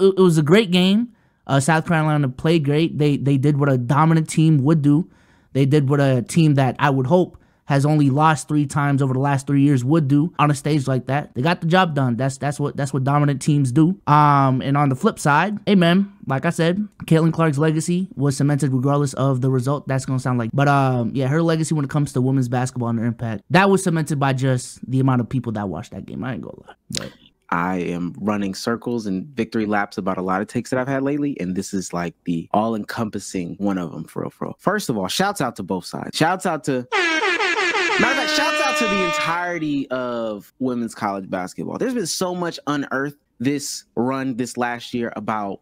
it was a great game. South Carolina played great. They did what a dominant team would do. They did what a team that I would hope has only lost 3 times over the last 3 years would do on a stage like that. They got the job done. That's what dominant teams do. And on the flip side, hey man, like I said, Caitlin Clark's legacy was cemented regardless of the result. That's gonna sound like, but yeah, her legacy when it comes to women's basketball and their impact, that was cemented by just the amount of people that watched that game. I ain't gonna lie. But I am running circles and victory laps about a lot of takes that I've had lately, and this is like the all-encompassing one of them, for real. First of all, shouts out to both sides. Shouts out to the entirety of women's college basketball. There's been so much unearthed this last year about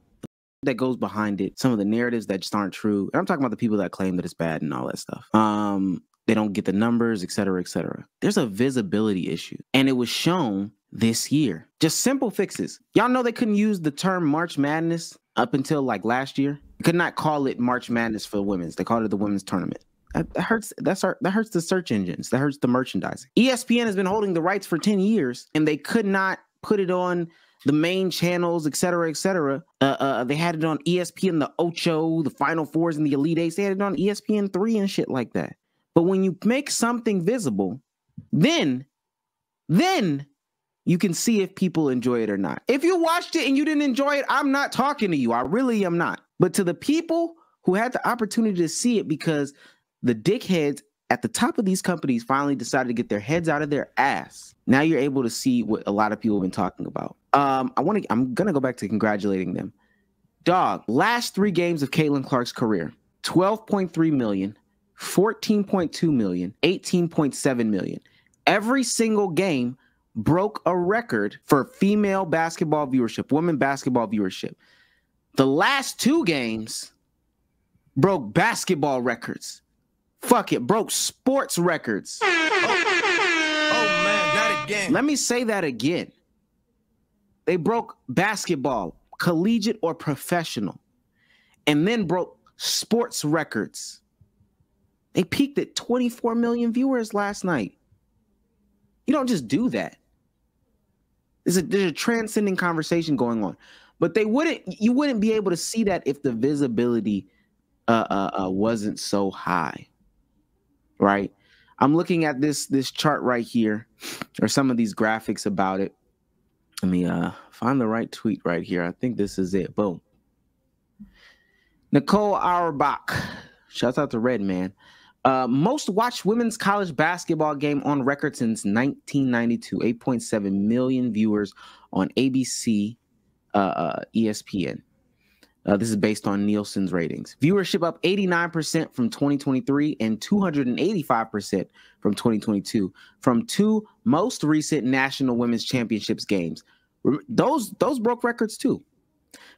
that goes behind it, some of the narratives that just aren't true. And I'm talking about the people that claim that it's bad and all that stuff. They don't get the numbers, et cetera, et cetera. There's a visibility issue, and it was shown this year. Just simple fixes. Y'all know they couldn't use the term March Madness up until like last year. They could not call it March Madness for the women's. They called it the women's tournament. That hurts. That hurts the search engines. That hurts the merchandising. ESPN has been holding the rights for 10 years, and they could not put it on the main channels, et cetera, et cetera. They had it on ESPN, the Ocho, the Final Fours, and the Elite Eights. They had it on ESPN3 and shit like that. But when you make something visible, then you can see if people enjoy it or not. If you watched it and you didn't enjoy it, I'm not talking to you. I really am not. But to the people who had the opportunity to see it because the dickheads at the top of these companies finally decided to get their heads out of their ass, now you're able to see what a lot of people have been talking about. I'm gonna go back to congratulating them. Dog, last 3 games of Caitlin Clark's career, 12.3 million, 14.2 million, 18.7 million. Every single game broke a record for female basketball viewership, women basketball viewership. The last 2 games broke basketball records. Fuck it, broke sports records. Oh man, not again. Let me say that again. They broke basketball, collegiate or professional, and then broke sports records. They peaked at 24 million viewers last night. You don't just do that. There's a transcending conversation going on. But you wouldn't be able to see that if the visibility wasn't so high. Right? I'm looking at this chart right here, or some of these graphics about it. Let me find the right tweet right here. I think this is it. Boom. Nicole Auerbach. Shouts out to Red Man. Most watched women's college basketball game on record since 1992. 8.7 million viewers on ABC, ESPN. This is based on Nielsen's ratings. Viewership up 89% from 2023 and 285% from 2022 from 2 most recent National Women's Championships games. Those broke records too.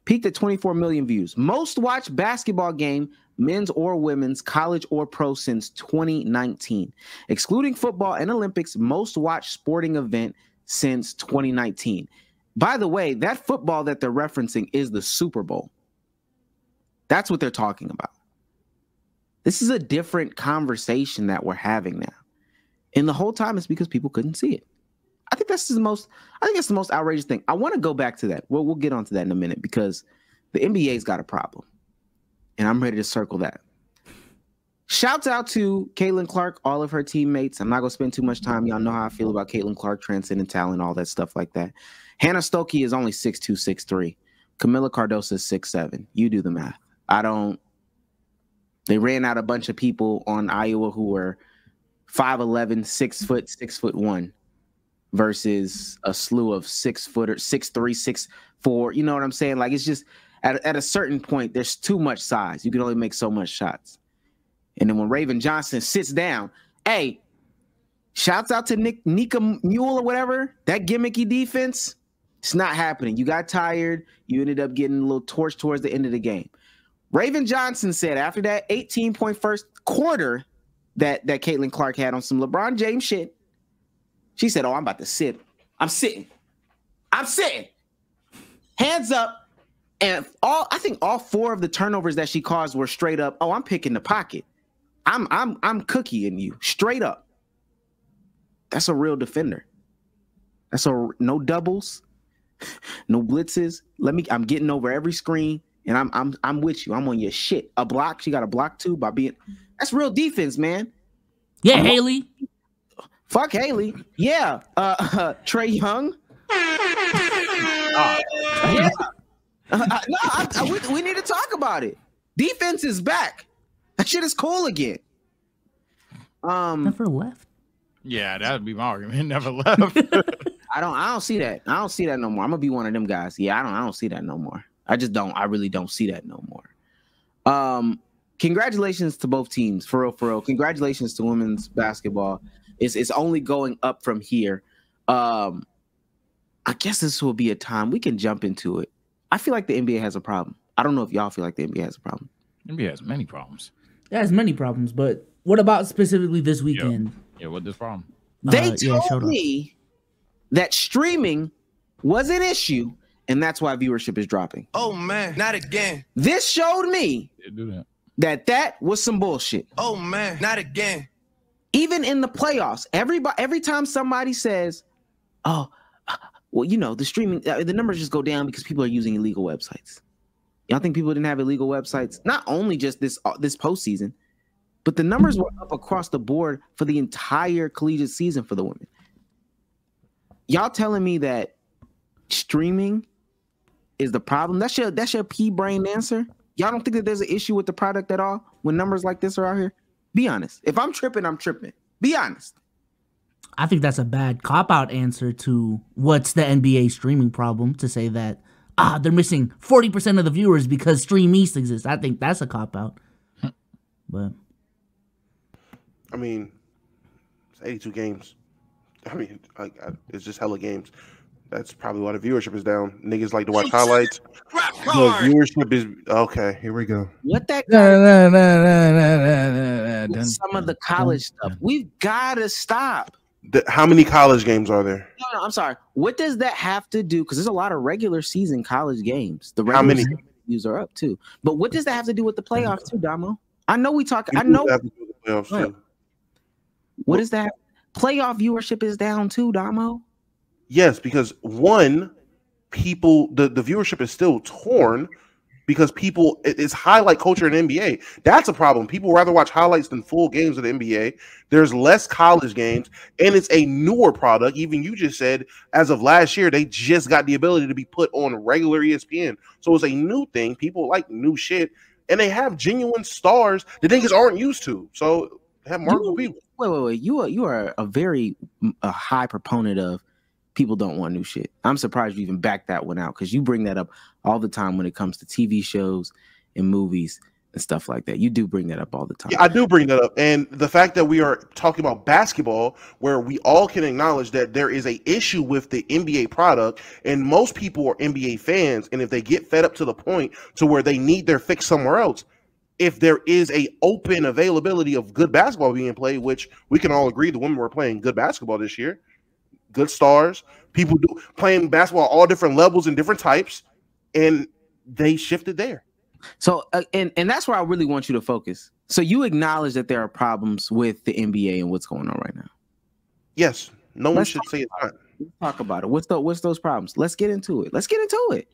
Peaked at 24 million views. Most watched basketball game, men's or women's, college or pro, since 2019. Excluding football and Olympics, most watched sporting event since 2019. By the way, that football that they're referencing is the Super Bowl. That's what they're talking about. This is a different conversation that we're having now. And the whole time it's because people couldn't see it. I think that's the most outrageous thing. I want to go back to that. We'll get onto that in a minute because the NBA's got a problem. And I'm ready to circle that. Shouts out to Caitlin Clark, all of her teammates. I'm not going to spend too much time. Y'all know how I feel about Caitlin Clark, transcendent talent, all that stuff like that. Hannah Stokey is only 6'2", 6'3". Camilla Cardoso is 6'7". You do the math. They ran out a bunch of people on Iowa who were 5'11", 6 foot, 6'1", versus a slew of 6 footer, 6'3", 6'4". You know what I'm saying? Like, it's just at a certain point, there's too much size. You can only make so much shots. And then when Raven Johnson sits down, hey, shouts out to Nika Mule or whatever, that gimmicky defense, it's not happening. You got tired. You ended up getting a little torched towards the end of the game. Raven Johnson said after that 18-point first quarter that Caitlin Clark had on some LeBron James shit, she said, oh, I'm about to sit. I'm sitting. Hands up. And I think all 4 of the turnovers that she caused were straight up, oh, I'm picking the pocket. I'm cookieing you straight up. That's a real defender. That's no doubles. No blitzes. I'm getting over every screen, and I'm with you. I'm on your shit. A block. She got a block too by being. That's real defense, man. Yeah, Haley. Fuck Haley. Yeah. Trey Young. Yeah. We need to talk about it. Defense is back. That shit is cool again. Never left. Yeah, that would be my argument. Never left. I don't see that. I don't see that no more. I'm gonna be one of them guys. Yeah, I don't see that no more. I just don't. I really don't see that no more. Congratulations to both teams, for real, for real. Congratulations to women's basketball. It's only going up from here. I guess this will be a time we can jump into it. I feel like the NBA has a problem. I don't know if y'all feel like the NBA has a problem. NBA has many problems. It has many problems, but what about specifically this weekend? Yeah, what this problem? They told me that streaming was an issue, and that's why viewership is dropping. Oh man, not again. This showed me that was some bullshit. Oh man, not again. Even in the playoffs, every time somebody says, "Oh, well, you know, the streaming, the numbers just go down because people are using illegal websites." Y'all think people didn't have illegal websites? Not only just this postseason, but the numbers were up across the board for the entire collegiate season for the women. Y'all telling me that streaming is the problem? That's your pea-brain answer? Y'all don't think that there's an issue with the product at all when numbers like this are out here? Be honest. If I'm tripping, I'm tripping. Be honest. I think that's a bad cop-out answer to what's the NBA streaming problem, to say that, they're missing 40% of the viewers because Stream East exists. I think that's a cop-out. But I mean, it's 82 games. I mean, it's just hella games. That's probably why the viewership is down. Niggas like to watch highlights. The viewership is okay. Here we go. What that? Some of the college stuff. We've got to stop. How many college games are there? No, I'm sorry. What does that have to do? Because there's a lot of regular season college games. The How many views are up too. But what does that have to do with the playoffs too, Damo? I know we talk. I know. Have to do with the playoffs too. What is that? Playoff viewership is down too, Damo. Yes, because one, the viewership is still torn because it's highlight culture in NBA. That's a problem. People rather watch highlights than full games of the NBA. There's less college games, and it's a newer product. Even you just said, as of last year, they just got the ability to be put on regular ESPN. So it's a new thing. People like new shit, and they have genuine stars that niggas aren't used to. So they have multiple people. Wait. You are a very high proponent of people don't want new shit. I'm surprised you even backed that one out, because you bring that up all the time when it comes to TV shows and movies and stuff like that. You do bring that up all the time. Yeah, I do bring that up. And the fact that we are talking about basketball, where we all can acknowledge that there is a issue with the NBA product, and most people are NBA fans, and if they get fed up to the point to where they need their fix somewhere else, if there is a open availability of good basketball being played, which we can all agree the women were playing good basketball this year, good stars, people playing basketball all different levels and different types, and they shifted there. So and that's where I really want you to focus. So you acknowledge that there are problems with the NBA and what's going on right now. Yes, no one should say it's not. Let's talk about it. What's those problems? Let's get into it.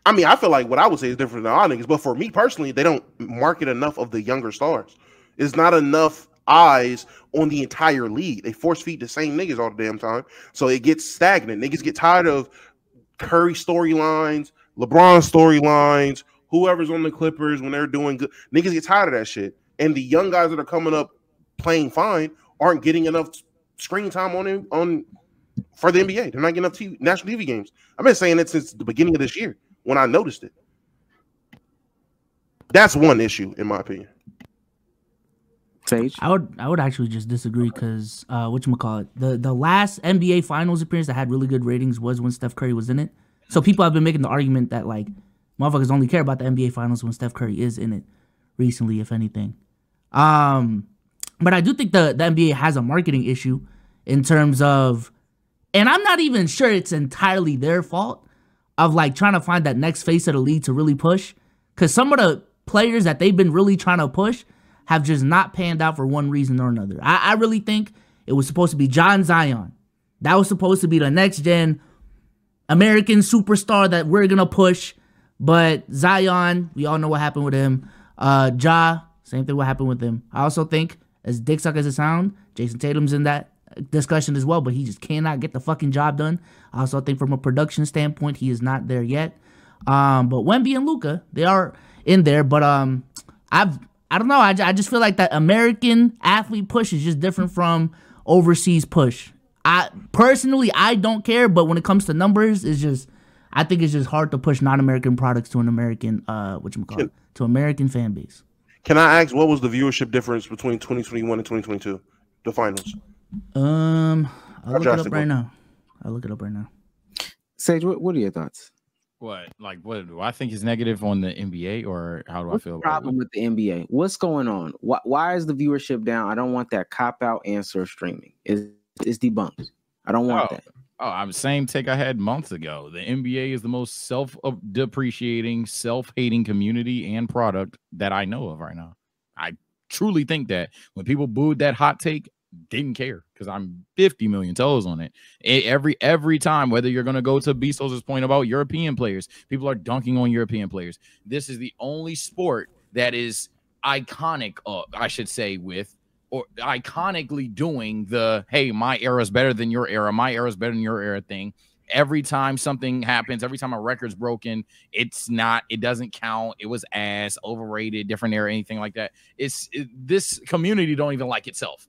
I mean, I feel like what I would say is different than all niggas, but for me personally, they don't market enough of the younger stars. It's not enough eyes on the entire league. They force feed the same niggas all the damn time, so it gets stagnant. Niggas get tired of Curry storylines, LeBron storylines, whoever's on the Clippers when they're doing good. Niggas get tired of that shit, and the young guys that are coming up playing fine aren't getting enough screen time on for the NBA. They're not getting enough national TV games. I've been saying it since the beginning of this year when I noticed it. That's one issue, in my opinion. Sage? I would actually just disagree, because whatchamacallit, the last NBA Finals appearance that had really good ratings was when Steph Curry was in it. So people have been making the argument that, like, motherfuckers only care about the NBA Finals when Steph Curry is in it recently, if anything. But I do think the NBA has a marketing issue in terms of, and I'm not even sure it's entirely their fault, of like trying to find that next face of the league to really push. Because some of the players that they've been really trying to push have just not panned out for one reason or another. I really think it was supposed to be John Zion. That was supposed to be the next gen American superstar that we're gonna push. But Zion, we all know what happened with him. Ja, same thing what happened with him. I also think, as dick suck as it sound, Jason Tatum's in that discussion as well, but he just cannot get the fucking job done. I also think from a production standpoint, he is not there yet. But Wemby and Luka, they are in there. But I don't know. I just feel like that American athlete push is just different from overseas push. I don't care, but when it comes to numbers, I think it's just hard to push non-American products to an American to American fan base. Can I ask what was the viewership difference between 2021 and 2022, the finals? I'll look it up right now. Sage, what are your thoughts? What do I think is negative on the NBA, or how do I feel about problem with the NBA? What's going on? Why is the viewership down? I don't want that cop-out answer of streaming. It's debunked. I don't want that. I'm same take I had months ago. The NBA is the most self-depreciating, self-hating community and product that I know of right now. I truly think that when people booed that hot take, didn't care, because I'm 50 million toes on it. Every time, whether you're going to go to Bezos' point about European players, people are dunking on European players. This is the only sport that is iconic, I should say, or iconically doing the, hey, my era is better than your era, my era is better than your era thing. Every time something happens, every time a record's broken, it doesn't count. It was ass, overrated, different era, anything like that. This community don't even like itself.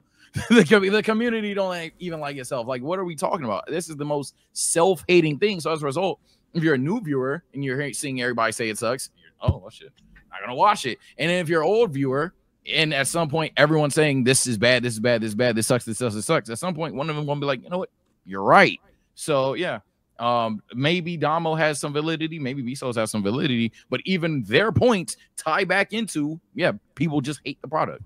The community don't even like itself. Like, what are we talking about? This is the most self-hating thing. So as a result, if you're a new viewer and you're seeing everybody say it sucks, oh shit, not gonna watch it. And then if you're an old viewer, and at some point, everyone's saying this is bad, this is bad, this is bad, this sucks, this sucks, this sucks. At some point, one of them gonna be like, you know what, you're right. So yeah, maybe Damo has some validity, maybe Bezos has some validity, but even their points tie back into, people just hate the product.